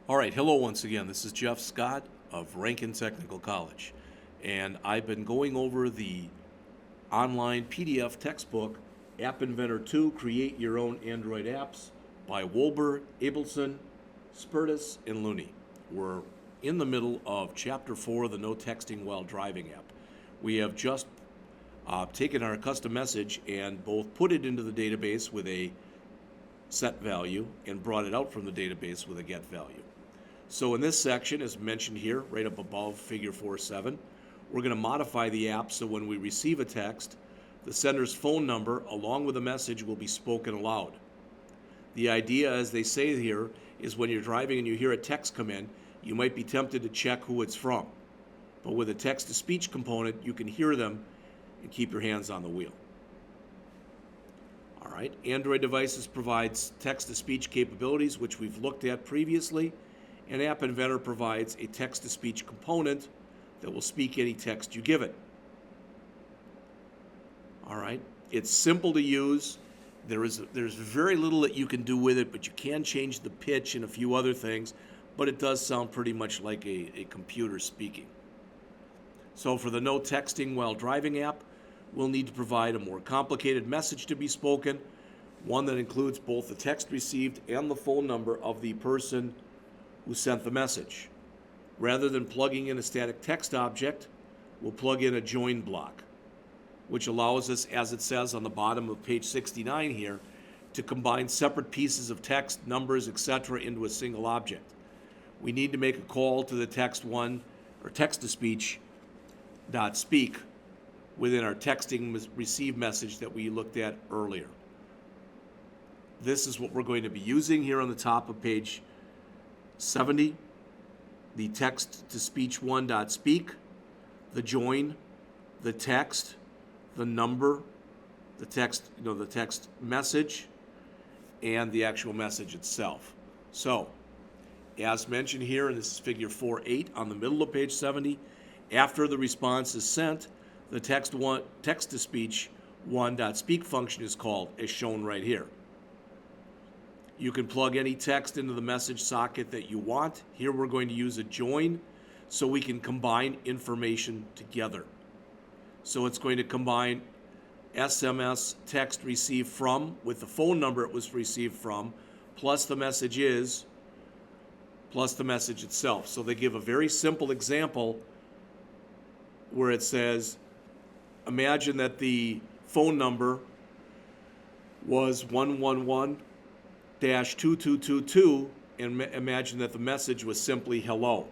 All right, hello once again. This is Jeff Scott of Rankin Technical College, and I've been going over the online PDF textbook, AppInventor2, Create Your Own Android Apps by Wolber, Abelson, Spertus, and Looney. We're in the middle of Chapter 4 of the NoTexting While Driving app. We have just taken our custom message and both put it into the database with a set value and brought it out from the database with a get value. So in this section, as mentioned here, right up above figure 4.7, we're going to modify the app so when we receive a text, the sender's phone number along with the message will be spoken aloud. The idea, as they say here, is when you're driving and you hear a text come in, you might be tempted to check who it's from. But with a text-to-speech component, you can hear them and keep your hands on the wheel. All right, Android devices provides text-to-speech capabilities, which we've looked at previously, and AppInventor provides a text-to-speech component that will speak any text you give it. All right, it's simple to use. There's very little that you can do with it, but you can change the pitch and a few other things, but it does sound pretty much like a computer speaking. So for the NoTexting While Driving app, we'll need to provide a more complicated message to be spoken, one that includes both the text received and the phone number of the person who sent the message. Rather than plugging in a static text object, we'll plug in a join block, which allows us, as it says on the bottom of page 69 here, to combine separate pieces of text, numbers, etc. into a single object. We need to make a call to the text1 or text-to-speech .speak within our texting receive message that we looked at earlier. This is what we're going to be using here on the top of page 70, the text-to-speech1.speak, the join, the text, the number, the text message, and the actual message itself. So, as mentioned here, and this is figure 4.8 on the middle of page 70, after the response is sent, the text-to-speech1.speak function is called, as shown right here. You can plug any text into the message socket that you want. Here we're going to use a join so we can combine information together. So it's going to combine SMS text received from with the phone number it was received from, plus the message is, plus the message itself. So they give a very simple example where it says, imagine that the phone number was 111-2222, and imagine that the message was simply hello.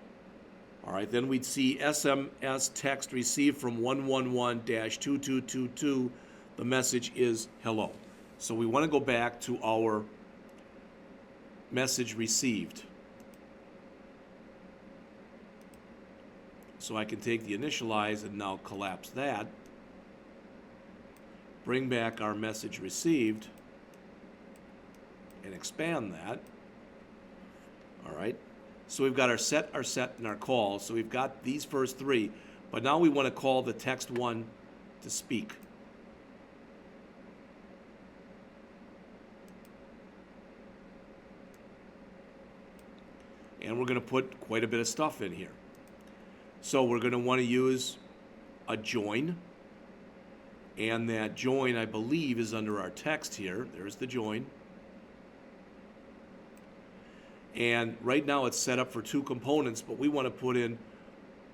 All right, then we'd see SMS text received from 111-2222. The message is hello. So we want to go back to our message received. So I can take the initialize and now collapse that. Bring back our message received and expand that. All right. So we've got our set, and our call. So we've got these first three, but now we want to call the text1 to speak. And we're going to put quite a bit of stuff in here. So we're going to want to use a join. And that join, I believe, is under our text here. There's the join. And right now it's set up for 2 components, but we want to put in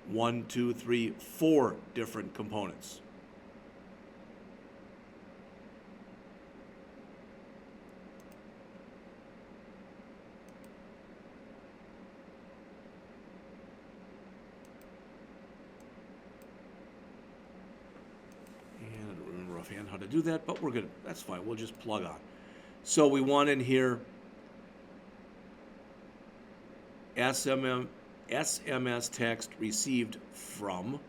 1, 2, 3, 4 different components. And I don't remember offhand how to do that, but we're good. That's fine. We'll just plug on. So we want in here SMS text received from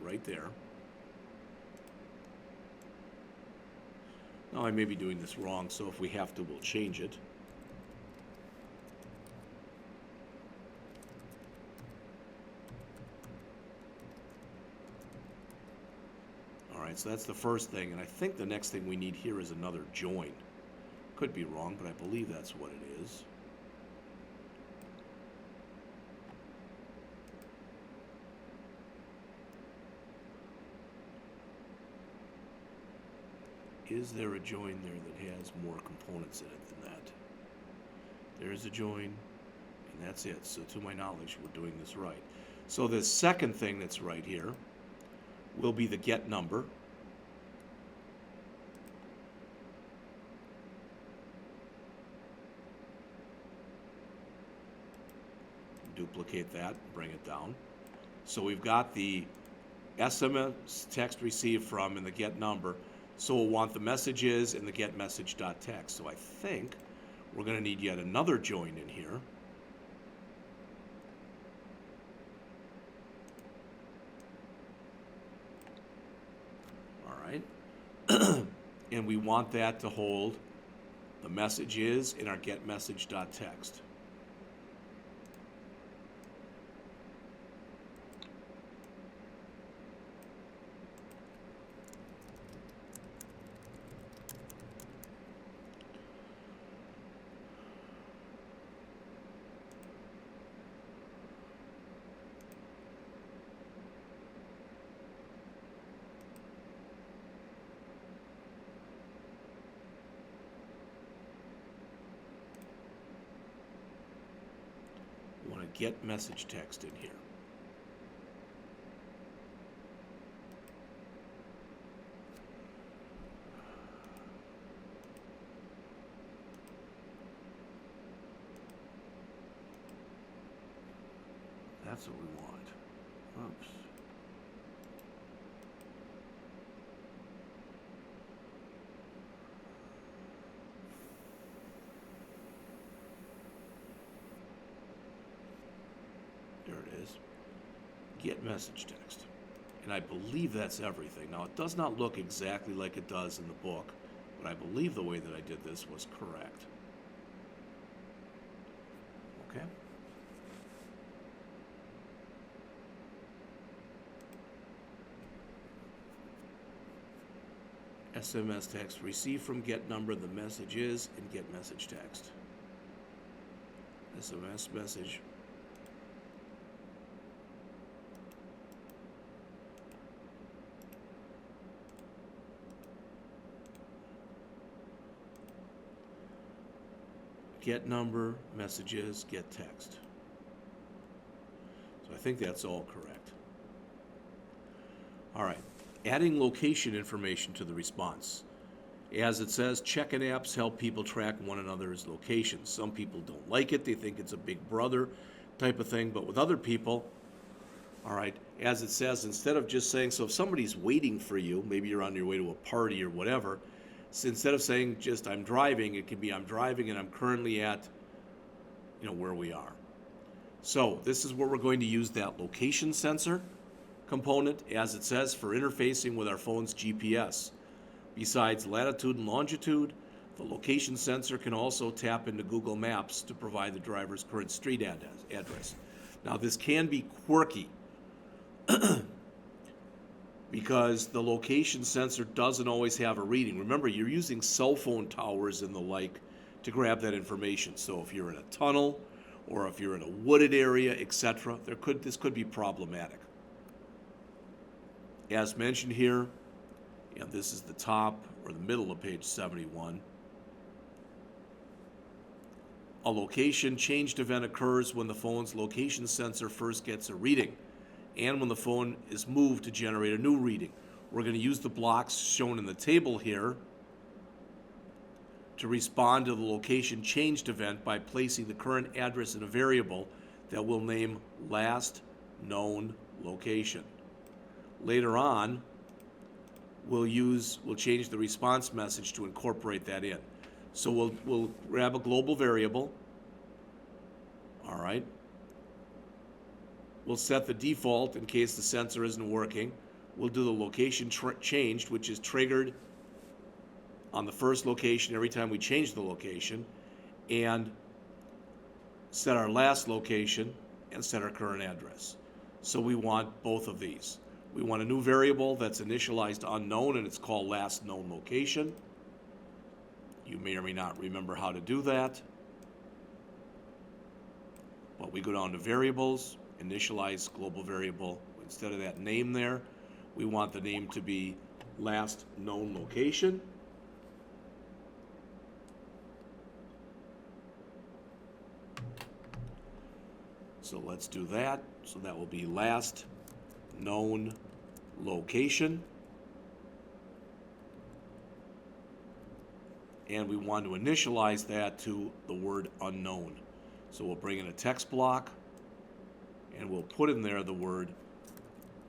right there. Now I may be doing this wrong, so if we have to, we'll change it. right, so that's the first thing, and I think the next thing we need here is another join. Could be wrong, but I believe that's what it is. Is there a join there that has more components in it than that? There's a join, and that's it. So to my knowledge, we're doing this right. So the second thing that's right here will be the get number. Duplicate that, bring it down. So we've got the SMS text received from and the get number. So we'll want the messages and the get message.text. So I think we're going to need yet another join in here. All right. And we want that to hold the messages in our get message.text. Get message text in here. That's what we want. Oops. There it is. Get message text. And I believe that's everything. Now, it does not look exactly like it does in the book, but I believe the way that I did this was correct. Okay. SMS text received from get number, the message is, and get message text. SMS message. Get number, messages, get text. So I think that's all correct. All right, adding location information to the response. As it says, check-in apps help people track one another's locations. Some people don't like it. They think it's a big brother type of thing. But with other people, all right, as it says, instead of just saying, so if somebody's waiting for you, maybe you're on your way to a party or whatever, so instead of saying just I'm driving, it can be I'm driving and I'm currently at, where we are. So this is where we're going to use that location sensor component, as it says, for interfacing with our phone's GPS. Besides latitude and longitude, the location sensor can also tap into Google Maps to provide the driver's current street address. Now this can be quirky because the location sensor doesn't always have a reading. Remember, you're using cell phone towers and the like to grab that information. So if you're in a tunnel or if you're in a wooded area, etc., this could be problematic. As mentioned here, and this is the top or the middle of page 71, a location changed event occurs when the phone's location sensor first gets a reading and when the phone is moved to generate a new reading. We're going to use the blocks shown in the table here to respond to the location changed event by placing the current address in a variable that we'll name last known location. Later on, we'll change the response message to incorporate that in. So we'll grab a global variable. All right. We'll set the default in case the sensor isn't working. We'll do the location changed, which is triggered on the first location every time we change the location, and set our last location and set our current address. So we want both of these. We want a new variable that's initialized unknown, and it's called last known location. You may or may not remember how to do that. But we go down to variables, initialize global variable. Instead of that name there, we want the name to be last known location. So let's do that. So that will be last known location. And we want to initialize that to the word unknown. So we'll bring in a text block and we'll put in there the word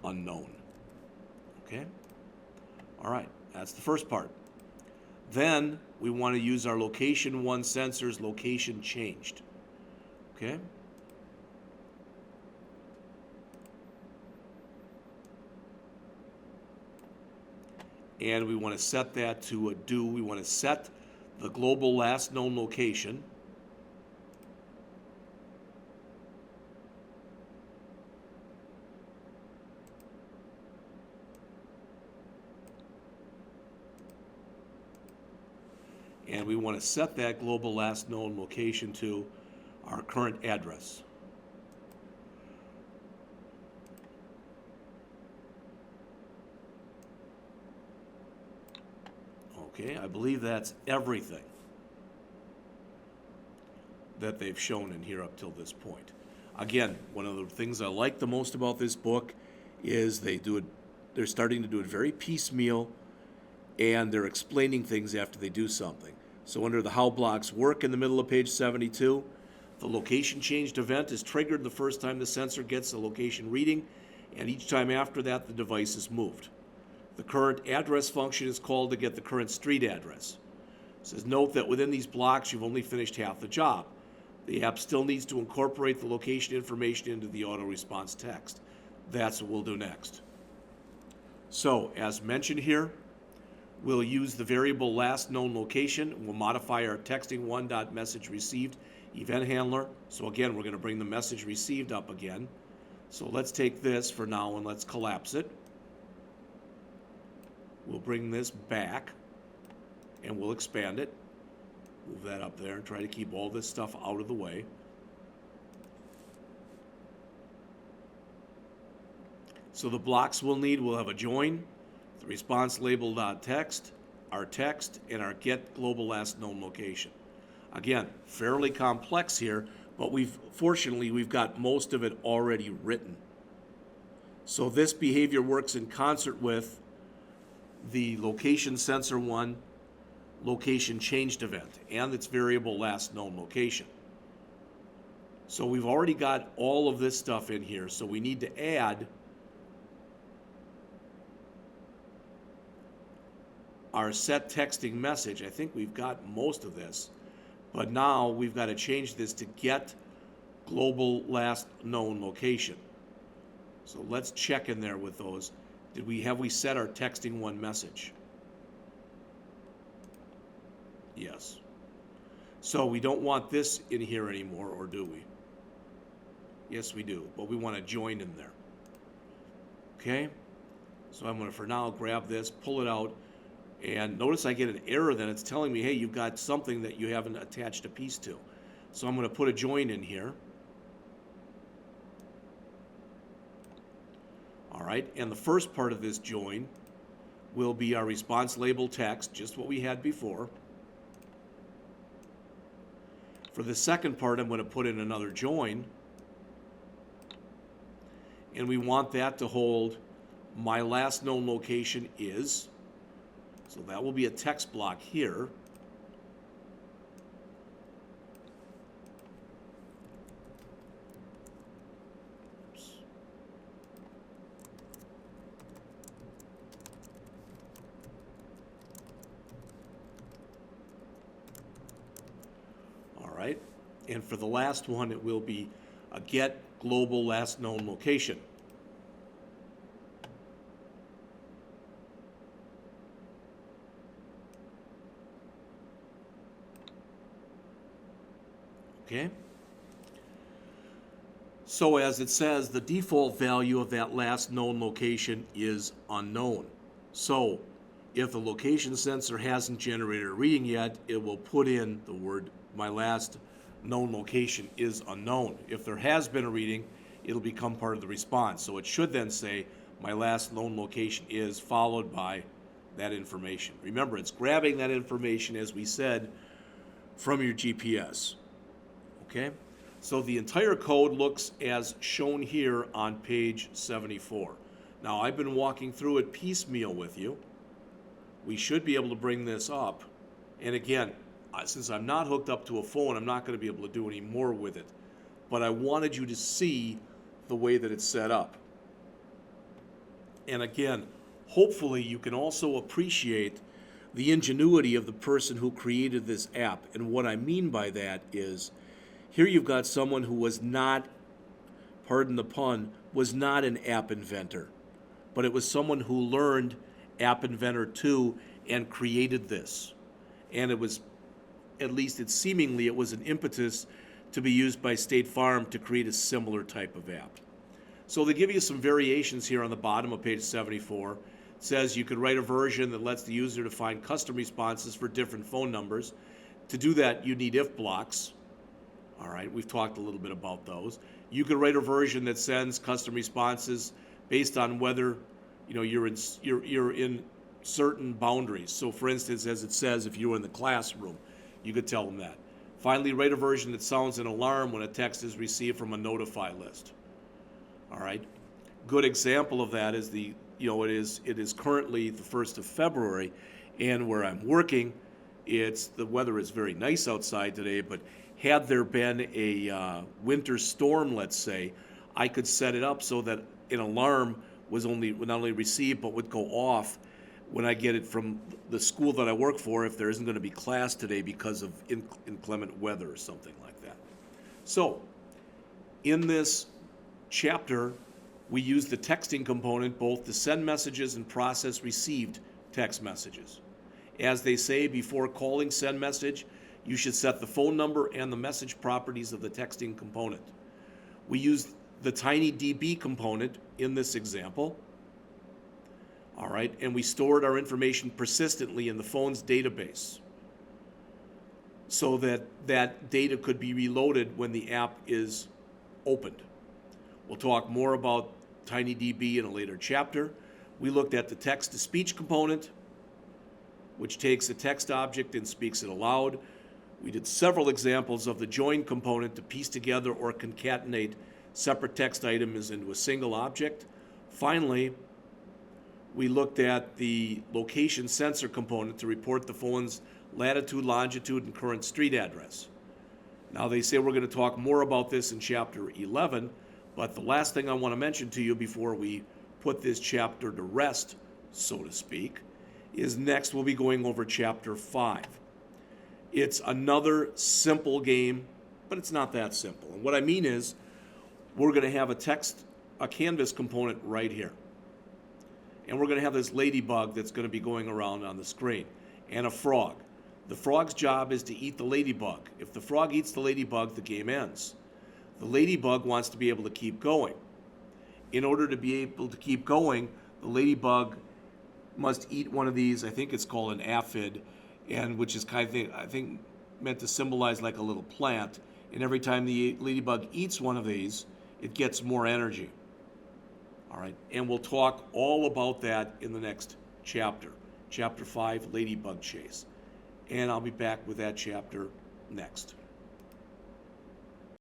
unknown. Okay? All right, that's the first part. Then we want to use our location 1 sensor's location changed. Okay? And we want to set that to a do. We want to set the global last known location. And we want to set that global last known location to our current address. Okay, I believe that's everything that they've shown in here up till this point. Again, one of the things I like the most about this book is they're starting to do it very piecemeal, and they're explaining things after they do something. So under the how blocks work in the middle of page 72, the location changed event is triggered the first time the sensor gets a location reading, and each time after that the device is moved. The current address function is called to get the current street address. It says note that within these blocks you've only finished half the job. The app still needs to incorporate the location information into the auto response text. That's what we'll do next. So as mentioned here, we'll use the variable last known location. We'll modify our texting1.messageReceived event handler. So again, we're going to bring the message received up again. So let's take this for now and let's collapse it. We'll bring this back and we'll expand it. Move that up there and try to keep all this stuff out of the way. So the blocks we'll need, we'll have a join, the response label.text, our text, and our get global last known location. Again, fairly complex here, but fortunately we've got most of it already written. So this behavior works in concert with the location sensor 1 location changed event and its variable last known location. So we've already got all of this stuff in here, so we need to add our set texting message. I think we've got most of this, but now we've got to change this to get global last known location. So let's check in there with those. Have we set our texting 1 message? Yes. So we don't want this in here anymore, or do we? Yes, we do, but we want to join in there. Okay? So I'm going to, for now, grab this, pull it out, and notice I get an error then. It's telling me, hey, you've got something that you haven't attached a piece to. So I'm going to put a join in here. All right, and the first part of this join will be our response label text, just what we had before. For the second part, I'm going to put in another join, and we want that to hold my last known location is. So that will be a text block here. Right? And for the last one, it will be a get global last known location. Okay? So as it says, the default value of that last known location is unknown. So if the location sensor hasn't generated a reading yet, it will put in the word my last known location is unknown. If there has been a reading, it'll become part of the response. So it should then say my last known location is followed by that information. Remember, it's grabbing that information, as we said, from your GPS. Okay? So the entire code looks as shown here on page 74. Now, I've been walking through it piecemeal with you. We should be able to bring this up. And again, since I'm not hooked up to a phone, I'm not going to be able to do any more with it. But I wanted you to see the way that it's set up. And again, hopefully you can also appreciate the ingenuity of the person who created this app. And what I mean by that is, here you've got someone who was not, pardon the pun, was not an app inventor, but it was someone who learned AppInventor2 and created this. And it was, at least it seemingly, it was an impetus to be used by State Farm to create a similar type of app. So they give you some variations here on the bottom of page 74. It says you could write a version that lets the user define custom responses for different phone numbers. To do that, you need if blocks. All right, we've talked a little bit about those. You could write a version that sends custom responses based on whether you're in certain boundaries. So for instance, as it says, if you were in the classroom, you could tell them that. Finally, write a version that sounds an alarm when a text is received from a notify list. All right. Good example of that is it is currently the 1st of February, and where I'm working, the weather is very nice outside today, but had there been a winter storm, let's say, I could set it up so that an alarm would not only received but would go off when I get it from the school that I work for if there isn't going to be class today because of inclement weather or something like that. So in this chapter, we use the texting component both to send messages and process received text messages. As they say, before calling send message, you should set the phone number and the message properties of the texting component. We use the TinyDB component in this example. All right, and we stored our information persistently in the phone's database so that that data could be reloaded when the app is opened. We'll talk more about TinyDB in a later chapter. We looked at the text-to-speech component, which takes a text object and speaks it aloud. We did several examples of the join component to piece together or concatenate separate text items into a single object. Finally, we looked at the location sensor component to report the phone's latitude, longitude, and current street address. Now they say we're going to talk more about this in Chapter 11, but the last thing I want to mention to you before we put this chapter to rest, so to speak, is next we'll be going over Chapter 5. It's another simple game, but it's not that simple. And what I mean is we're going to have a canvas component right here. And we're going to have this ladybug that's going to be going around on the screen, and a frog. The frog's job is to eat the ladybug. If the frog eats the ladybug, the game ends. The ladybug wants to be able to keep going. In order to be able to keep going, the ladybug must eat one of these, I think it's called an aphid, and which is I think meant to symbolize like a little plant. And every time the ladybug eats one of these, it gets more energy. All right, and we'll talk all about that in the next chapter, Chapter 5, Ladybug Chase. And I'll be back with that chapter next.